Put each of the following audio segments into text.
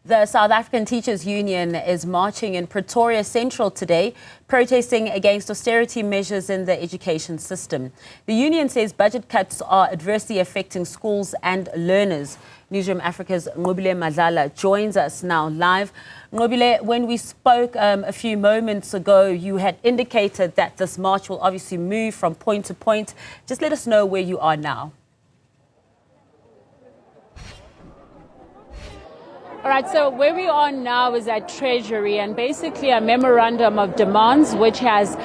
The South African Teachers Union is marching in Pretoria Central today, protesting against austerity measures in the education system. The union says budget cuts are adversely affecting schools and learners. Newzroom Afrika's Nqobile Madlala joins us now live. Nqobile, when we spoke a few moments ago, you had indicated that this march will obviously move from point to point. Just let us know where you are now. All right, so where we are now is at Treasury, and basically a memorandum of demands which has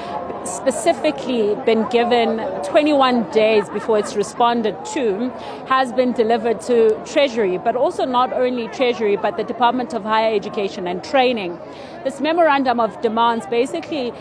specifically been given 21 days before it's responded to has been delivered to Treasury, but also not only Treasury but the Department of Higher Education and Training. This memorandum of demands basically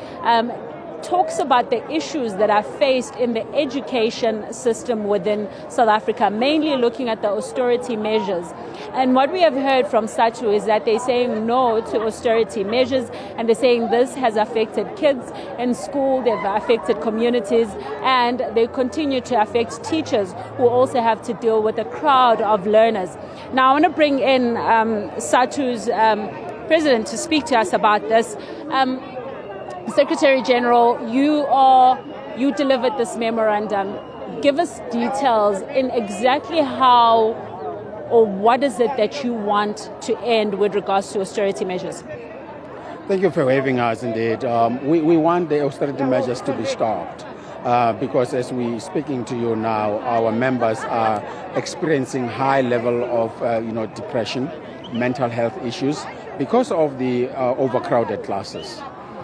talks about the issues that are faced in the education system within South Africa, mainly looking at the austerity measures. And what we have heard from Sadtu is that they're saying no to austerity measures, and they're saying this has affected kids in school, they've affected communities, and they continue to affect teachers who also have to deal with a crowd of learners. Now, I want to bring in Sadtu's president to speak to us about this. Secretary General, you delivered this memorandum. Give us details in exactly how or what is it that you want to end with regards to austerity measures? Thank you for having us indeed. We want the austerity measures to be stopped because as we're speaking to you now, our members are experiencing high level of depression, mental health issues because of the overcrowded classes.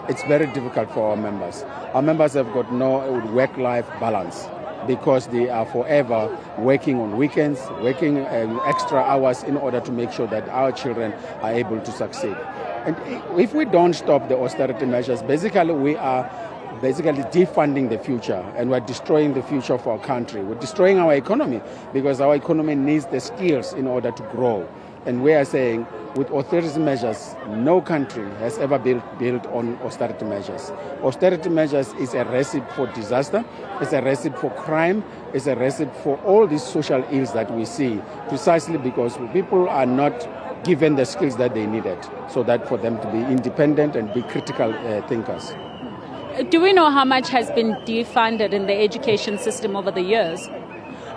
It's very difficult for our members. Our members have got no work-life balance because they are forever working on weekends, working extra hours in order to make sure that our children are able to succeed. And if we don't stop the austerity measures, basically we are defunding the future, and we're destroying the future of our country. We're destroying our economy because our economy needs the skills in order to grow. And we are saying, with austerity measures, no country has ever built on austerity measures. Austerity measures is a recipe for disaster, it's a recipe for crime, it's a recipe for all these social ills that we see, precisely because people are not given the skills that they needed, so that for them to be independent and be critical thinkers. Do we know how much has been defunded in the education system over the years?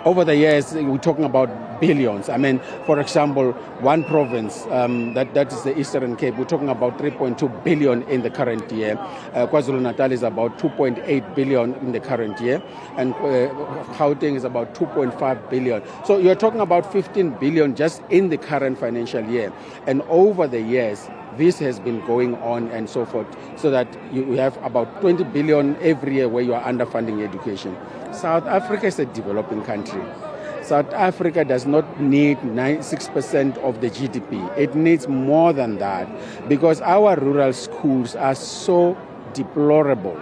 Over the years, we're talking about billions. I mean, for example, one province, that is the Eastern Cape, we're talking about 3.2 billion in the current year. KwaZulu-Natal is about 2.8 billion in the current year. And Gauteng is about 2.5 billion. So you're talking about 15 billion just in the current financial year. And over the years, this has been going on and so forth, so that you have about 20 billion every year where you are underfunding education. South Africa is a developing country. South Africa does not need 96% of the GDP. It needs more than that because our rural schools are so deplorable.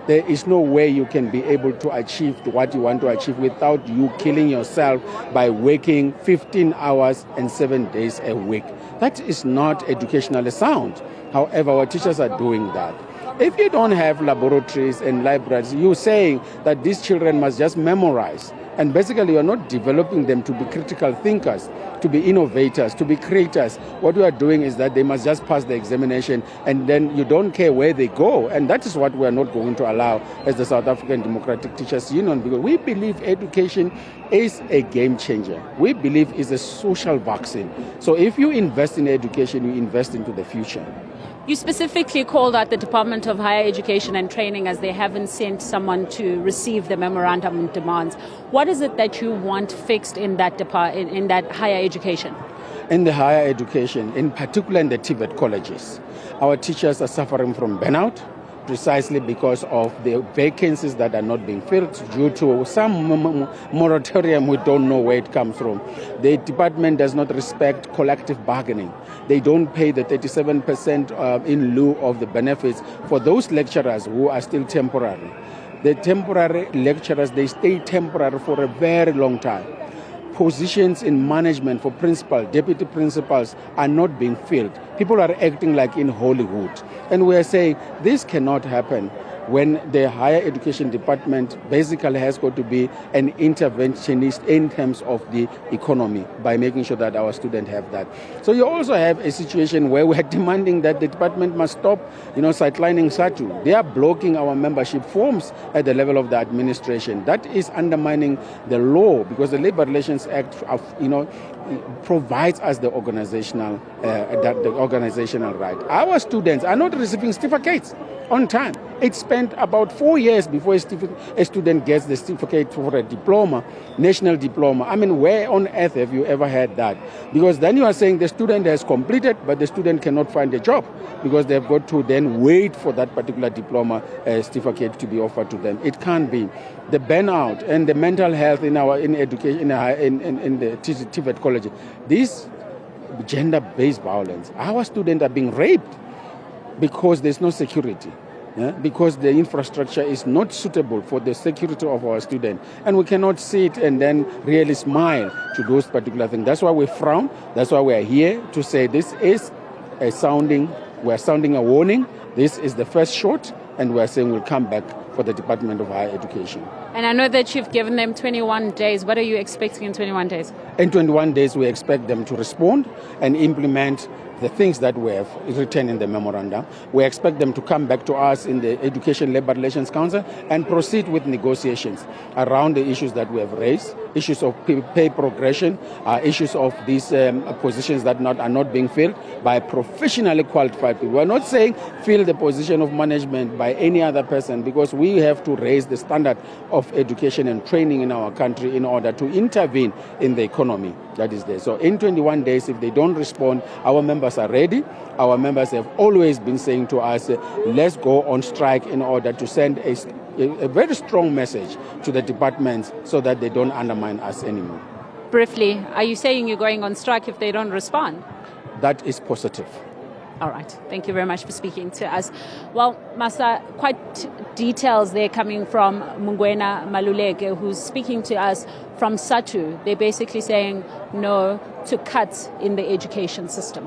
There is no way you can be able to achieve what you want to achieve without you killing yourself by working 15 hours and 7 days a week. That is not educationally sound. However, our teachers are doing that. If you don't have laboratories and libraries, you're saying that these children must just memorize. And basically, you're not developing them to be critical thinkers, to be innovators, to be creators. What you are doing is that they must just pass the examination, and then you don't care where they go. And that is what we are not going to allow as the South African Democratic Teachers Union, because we believe education is a game changer. We believe it's a social vaccine. So if you invest in education, you invest into the future. You specifically called out the Department of Higher Education and Training as they haven't sent someone to receive the memorandum of demands. What is it that you want fixed in that in that higher education? In the higher education, in particular in the TVET colleges, our teachers are suffering from burnout, precisely because of the vacancies that are not being filled due to some moratorium. We don't know where it comes from. The department does not respect collective bargaining. They don't pay the 37% in lieu of the benefits for those lecturers who are still temporary. The temporary lecturers, they stay temporary for a very long time. Positions in management for principal, deputy principals are not being filled. People are acting like in Hollywood. And we are saying this cannot happen. when the higher education department basically has got to be an interventionist in terms of the economy by making sure that our students have that. So you also have a situation where we are demanding that the department must stop, sidelining Sadtu. They are blocking our membership forms at the level of the administration. That is undermining the law, because the Labour Relations Act, provides us the organizational right. Our students are not receiving certificates on time. It spent about 4 years before a student gets the certificate for a diploma, national diploma. I mean, where on earth have you ever had that? Because then you are saying the student has completed, but the student cannot find a job because they've got to then wait for that particular diploma certificate to be offered to them. It can't be. The burnout and the mental health in education, in the TVET college, this gender-based violence, our students are being raped because there's no security. Because the infrastructure is not suitable for the security of our students. And we cannot sit and then really smile to those particular things. That's why we frown. That's why we are here to say this is we're sounding a warning. This is the first shot, and we're saying we'll come back for the Department of Higher Education. And I know that you've given them 21 days. What are you expecting in 21 days? In 21 days, we expect them to respond and implement the things that we have written in the memorandum. We expect them to come back to us in the Education Labour Relations Council and proceed with negotiations around the issues that we have raised, issues of pay progression, issues of these positions that are not being filled by professionally qualified people. We're not saying fill the position of management by any other person, because we have to raise the standard of education and training in our country in order to intervene in the economy that is there. So in 21 days, if they don't respond, our members are ready. Our members have always been saying to us, let's go on strike in order to send a very strong message to the departments so that they don't undermine us anymore. Briefly, are you saying you're going on strike if they don't respond? That is positive. All right. Thank you very much for speaking to us. Well, Masa, quite details there coming from Mungwena Maluleke, who's speaking to us from Sadtu. They're basically saying no to cuts in the education system.